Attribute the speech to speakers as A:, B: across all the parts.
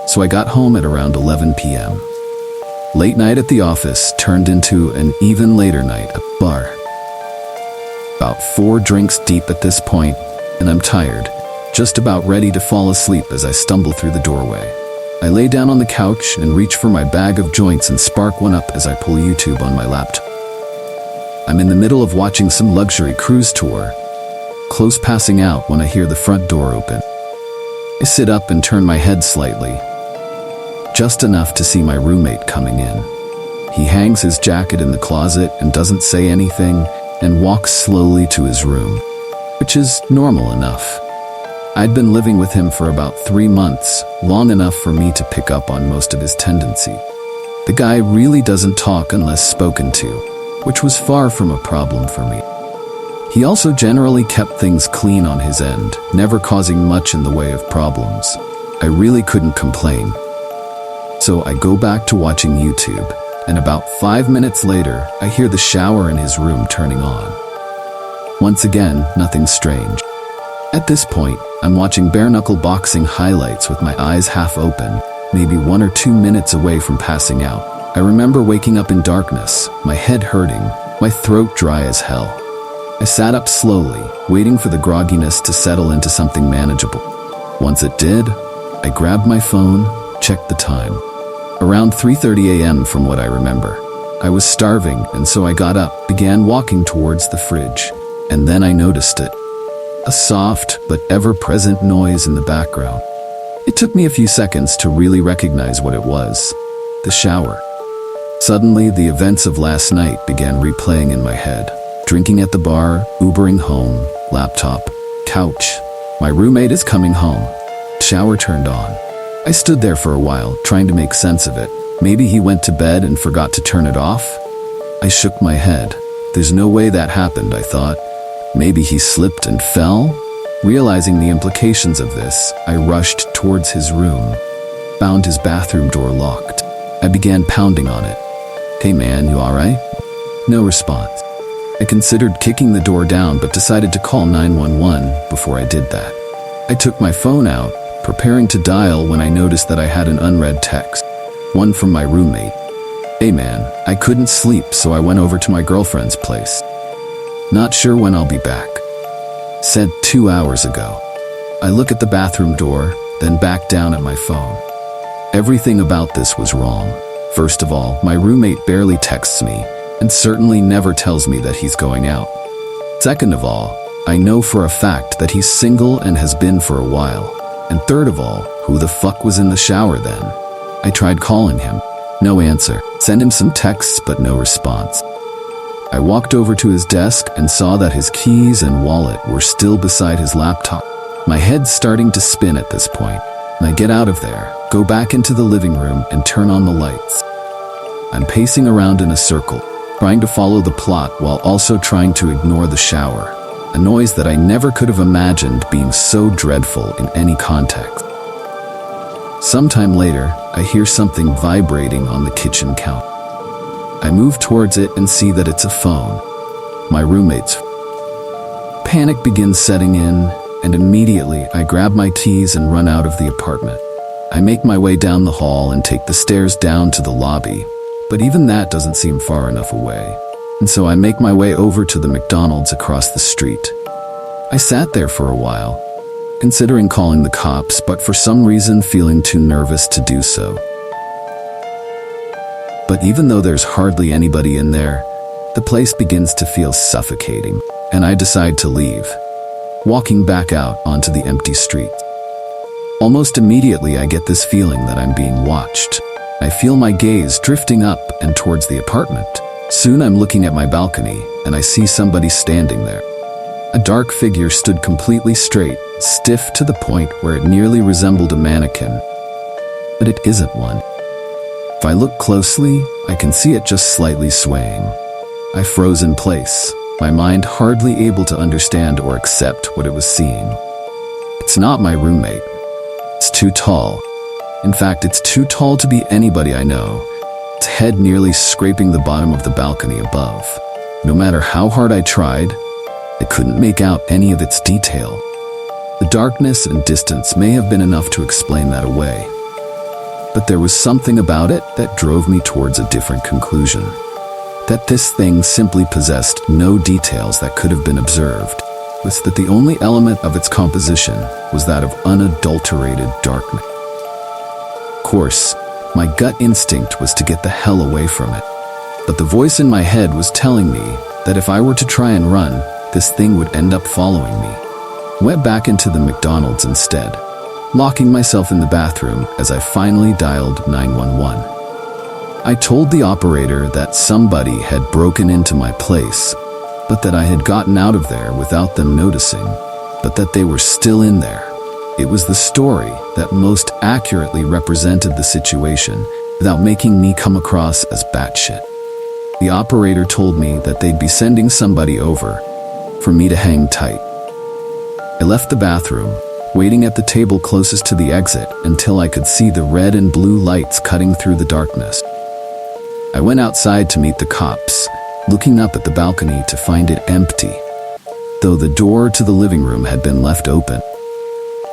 A: so I got home at around 11 p.m. Late night at the office turned into an even later night at the bar. About 4 drinks deep at this point, and I'm tired, just about ready to fall asleep as I stumble through the doorway. I lay down on the couch and reach for my bag of joints and spark one up as I pull YouTube on my laptop. I'm in the middle of watching some luxury cruise tour, close passing out when I hear the front door open. I sit up and turn my head slightly, just enough to see my roommate coming in. He hangs his jacket in the closet and doesn't say anything and walks slowly to his room, which is normal enough. I'd been living with him for about 3 months, long enough for me to pick up on most of his tendency. The guy really doesn't talk unless spoken to, which was far from a problem for me. He also generally kept things clean on his end, never causing much in the way of problems. I really couldn't complain. So I go back to watching YouTube, and about 5 minutes later, I hear the shower in his room turning on. Once again, nothing strange. At this point, I'm watching bare-knuckle boxing highlights with my eyes half open, maybe 1 or 2 minutes away from passing out. I remember waking up in darkness, my head hurting, my throat dry as hell. I sat up slowly, waiting for the grogginess to settle into something manageable. Once it did, I grabbed my phone, checked the time. Around 3:30 a.m. from what I remember. I was starving, and so I got up, began walking towards the fridge, and then I noticed it. A soft but ever-present noise in the background. It took me a few seconds to really recognize what it was. The shower. Suddenly, the events of last night began replaying in my head. Drinking at the bar, Ubering home, laptop, couch. My roommate is coming home. Shower turned on. I stood there for a while, trying to make sense of it. Maybe he went to bed and forgot to turn it off? I shook my head. There's no way that happened, I thought. Maybe he slipped and fell? Realizing the implications of this, I rushed towards his room, found his bathroom door locked. I began pounding on it. "Hey man, you alright?" No response. I considered kicking the door down but decided to call 911 before I did that. I took my phone out, preparing to dial when I noticed that I had an unread text. One from my roommate. "Hey man, I couldn't sleep so I went over to my girlfriend's place. Not sure when I'll be back. Said 2 hours ago." I look at the bathroom door, then back down at my phone. Everything about this was wrong. First of all, my roommate barely texts me, and certainly never tells me that he's going out. Second of all, I know for a fact that he's single and has been for a while. And third of all, who the fuck was in the shower then? I tried calling him. No answer. Sent him some texts, but no response. I walked over to his desk and saw that his keys and wallet were still beside his laptop. My head's starting to spin at this point, and I get out of there, go back into the living room and turn on the lights. I'm pacing around in a circle, trying to follow the plot while also trying to ignore the shower, a noise that I never could have imagined being so dreadful in any context. Sometime later, I hear something vibrating on the kitchen counter. I move towards it and see that it's a phone. My roommate's. Panic begins setting in, and immediately I grab my keys and run out of the apartment. I make my way down the hall and take the stairs down to the lobby, but even that doesn't seem far enough away, and so I make my way over to the McDonald's across the street. I sat there for a while, considering calling the cops, but for some reason feeling too nervous to do so. But even though there's hardly anybody in there, the place begins to feel suffocating, and I decide to leave, walking back out onto the empty street. Almost immediately I get this feeling that I'm being watched. I feel my gaze drifting up and towards the apartment. Soon I'm looking at my balcony, and I see somebody standing there. A dark figure stood completely straight, stiff to the point where it nearly resembled a mannequin. But it isn't one. If I look closely, I can see it just slightly swaying. I froze in place, my mind hardly able to understand or accept what it was seeing. It's not my roommate. It's too tall. In fact, it's too tall to be anybody I know. Its head nearly scraping the bottom of the balcony above. No matter how hard I tried, I couldn't make out any of its detail. The darkness and distance may have been enough to explain that away. But there was something about it that drove me towards a different conclusion. That this thing simply possessed no details that could have been observed, was that the only element of its composition was that of unadulterated darkness. Of course, my gut instinct was to get the hell away from it. But the voice in my head was telling me that if I were to try and run, this thing would end up following me. Went back into the McDonald's instead, locking myself in the bathroom as I finally dialed 911. I told the operator that somebody had broken into my place, but that I had gotten out of there without them noticing, but that they were still in there. It was the story that most accurately represented the situation without making me come across as batshit. The operator told me that they'd be sending somebody over for me to hang tight. I left the bathroom, waiting at the table closest to the exit until I could see the red and blue lights cutting through the darkness. I went outside to meet the cops, looking up at the balcony to find it empty, though the door to the living room had been left open.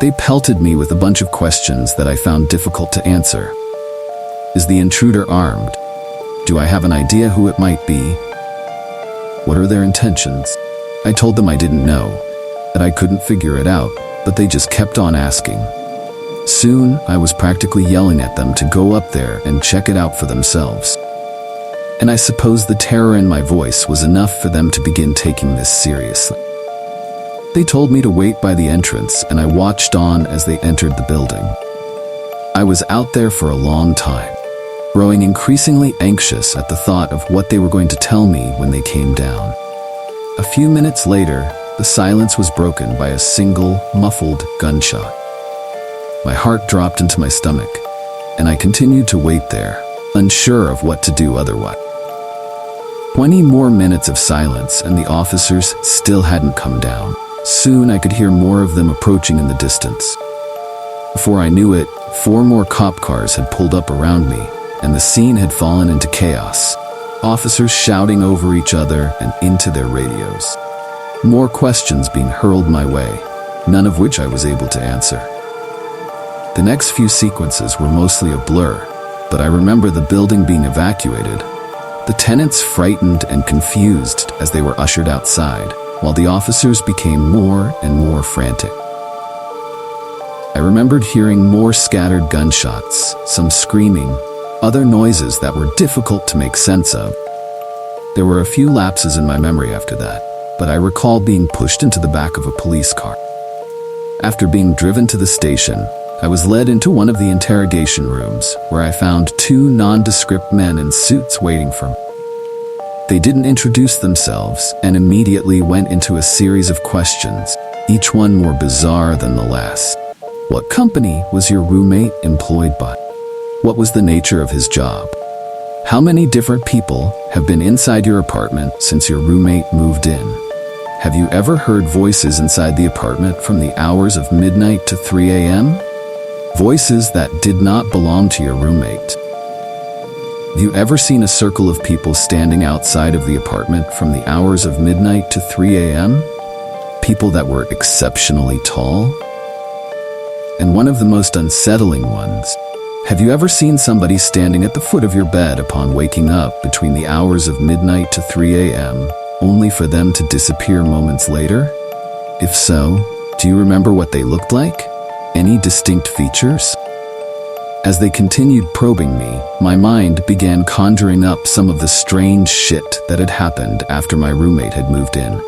A: They pelted me with a bunch of questions that I found difficult to answer. Is the intruder armed? Do I have an idea who it might be? What are their intentions? I told them I didn't know, that I couldn't figure it out, but they just kept on asking. Soon, I was practically yelling at them to go up there and check it out for themselves. And I suppose the terror in my voice was enough for them to begin taking this seriously. They told me to wait by the entrance, and I watched on as they entered the building. I was out there for a long time, growing increasingly anxious at the thought of what they were going to tell me when they came down. A few minutes later, the silence was broken by a single, muffled gunshot. My heart dropped into my stomach, and I continued to wait there, unsure of what to do otherwise. 20 more minutes of silence, and the officers still hadn't come down. Soon I could hear more of them approaching in the distance. Before I knew it, 4 more cop cars had pulled up around me, and the scene had fallen into chaos. Officers shouting over each other and into their radios. More questions being hurled my way, none of which I was able to answer. The next few sequences were mostly a blur, but I remember the building being evacuated, the tenants frightened and confused as they were ushered outside, while the officers became more and more frantic. I remembered hearing more scattered gunshots, some screaming, other noises that were difficult to make sense of. There were a few lapses in my memory after that, but I recall being pushed into the back of a police car. After being driven to the station, I was led into one of the interrogation rooms, where I found 2 nondescript men in suits waiting for me. They didn't introduce themselves and immediately went into a series of questions, each one more bizarre than the last. What company was your roommate employed by? What was the nature of his job? How many different people have been inside your apartment since your roommate moved in? Have you ever heard voices inside the apartment from the hours of midnight to 3 a.m.? Voices that did not belong to your roommate. Have you ever seen a circle of people standing outside of the apartment from the hours of midnight to 3 a.m.? People that were exceptionally tall? And one of the most unsettling ones, have you ever seen somebody standing at the foot of your bed upon waking up between the hours of midnight to 3 a.m., only for them to disappear moments later? If so, do you remember what they looked like? Any distinct features? As they continued probing me, my mind began conjuring up some of the strange shit that had happened after my roommate had moved in.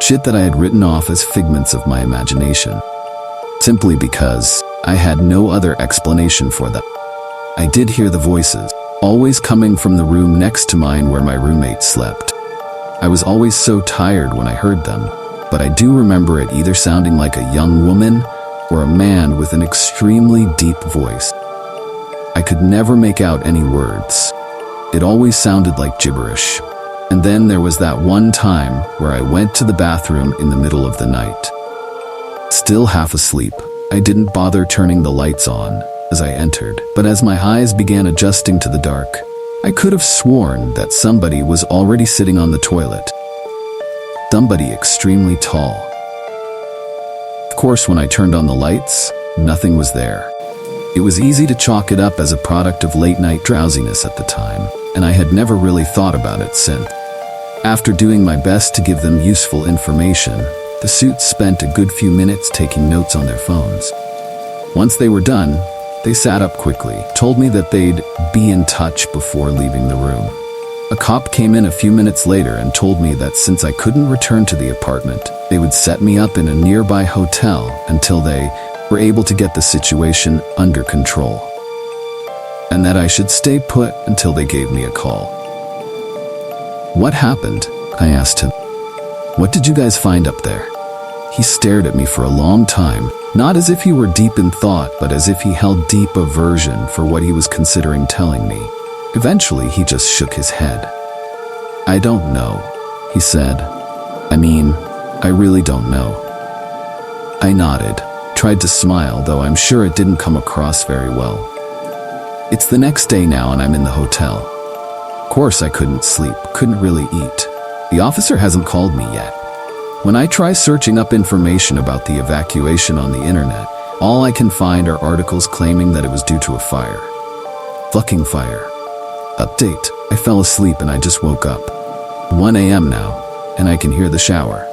A: Shit that I had written off as figments of my imagination, simply because I had no other explanation for them. I did hear the voices, always coming from the room next to mine where my roommate slept. I was always so tired when I heard them, but I do remember it either sounding like a young woman or a man with an extremely deep voice. I could never make out any words. It always sounded like gibberish. And then there was that one time where I went to the bathroom in the middle of the night. Still half asleep, I didn't bother turning the lights on as I entered, but as my eyes began adjusting to the dark, I could have sworn that somebody was already sitting on the toilet. Somebody extremely tall. Of course, when I turned on the lights, nothing was there. It was easy to chalk it up as a product of late-night drowsiness at the time, and I had never really thought about it since. After doing my best to give them useful information, the suits spent a good few minutes taking notes on their phones. Once they were done, they sat up quickly, told me that they'd be in touch before leaving the room. A cop came in a few minutes later and told me that since I couldn't return to the apartment, they would set me up in a nearby hotel until they were able to get the situation under control, and that I should stay put until they gave me a call. "What happened?" I asked him. "What did you guys find up there?" He stared at me for a long time, not as if he were deep in thought, but as if he held deep aversion for what he was considering telling me. Eventually, he just shook his head. "I don't know," he said. I really don't know." I nodded, tried to smile, though I'm sure it didn't come across very well. It's the next day now and I'm in the hotel. Of course I couldn't sleep, couldn't really eat. The officer hasn't called me yet. When I try searching up information about the evacuation on the internet, all I can find are articles claiming that it was due to a fire. Fucking fire. Update: I fell asleep and I just woke up. 1 a.m. now, and I can hear the shower.